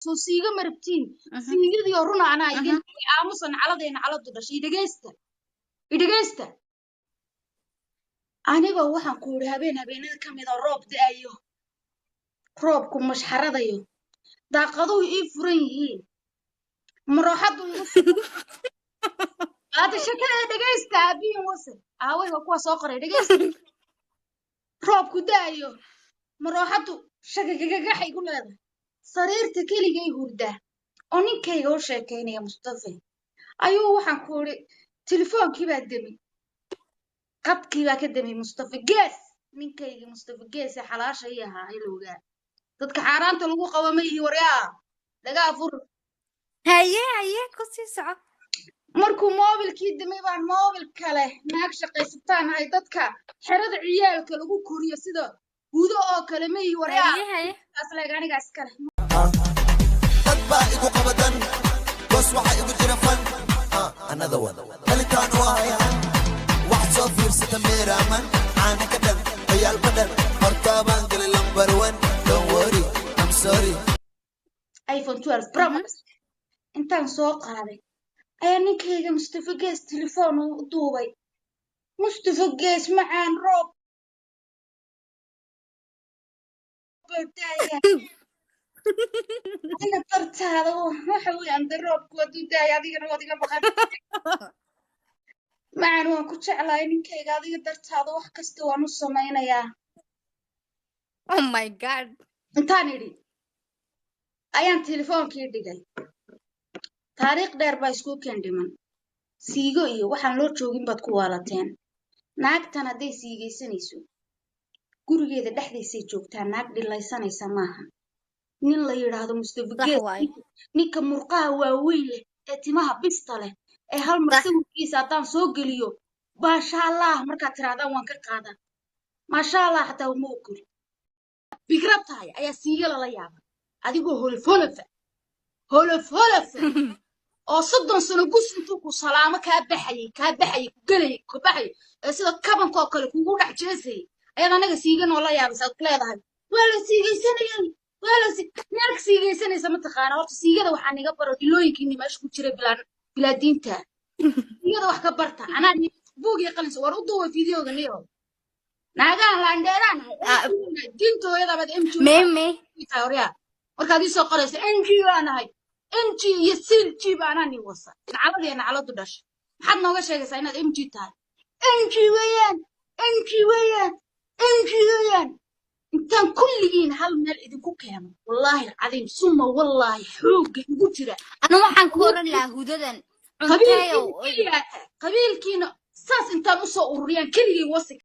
soo siiga marabtiin siigadi runa ana idin aamusan caladeena caladu dhashay idageysta aniga waxaan ku uri habeenada kamid roob daayo roobku mashxaradayo daaqaduhu ii furan yihiin marooxadu هذا شكله دقيست أبين وصل أوي وكوا ساقر دقيست روب كدايو مروحته شكله يقول هذا صرير تكلي جاي هرده أني كي يقول شكين يا مصطفى أيوه وحنقول تلفون كيف قدمي قط كيف قدمي مصطفى جاس من كي مصطفى جاس حلاش هي هاي لوجا ضدك حرام تلقوا قوامي وريا لقى فر هيا كوسي ساعة markuu mobilkii damay baan mobil kale naag shaqaysataan hay dadka xirada ciyaalka lagu koriyo sida guudo oo kale ma ii waraa taas leeg aniga iskale dadba igu qabadan bas waxa igu jira fan another one halitaan waayan wax soo fiirsata meeraman aan ka dhan ciyaal badan hortaabaan gal number 1 don't worry I'm sorry iPhone 12 Pro Max intaan soo qaaday أنا كيجا مصطفى جاز تليفونه دوبي مصطفى جاز معان روب بداية أنا طرت هذا وحوي عند الروب كودو داية هذه بخاف معان وكنت على إني كيجا هذه طرت هذا وحكست ونص ماينا يا Oh my god انتاني دي أيام تليفون كيدي جاي taariikh dheer baa isku kendhiman siigo iyo waxaan loo joogin bad ku waalateen naagtan haday siigaysanayso gurigeeda dhexdiisa joogtaa naag dhilaysanaysa maaha nin la yiraahdo Mustafa Gees ninka murqaha waaweyn leh ee timaha bista leh ee hal mar sawirkiisa haddaan soo geliyo maasha Allah markaad tirahdaan waan ka qaadaa maasha Allah xataa uma ogol fikrad tahay ayaa siiga la yaabay adigoo holof oo 30 sano gusintu ku salaamo ka baxay ku galay ku baxay sida kabanka oo kale kugu dhax jeesay ayada anaga siigan oo la yaabay leedahay wala siigaysanaysa ma taqaan horta siigada waxaan iga baro dilooyinkiina meesha ku jira bilaadiinta siigada wax ka barta anaa buug iyo qalin war u duuba fiidiyoga niyo naagaan laandheeraan diintooyada bad MG meme taawriya markaad soo qorayso MG waanahay MG يسيل جيب أنا نيوصل نعلى على ضدش حد نوقش شيء سينات MG تاي MG وين أنت كلين هل من الإذن كوكيم والله العظيم ثم والله حوق بجرة أنا ما حنكورن له هددا قبيل كينا ساس أنت نص أوريان كل يوصل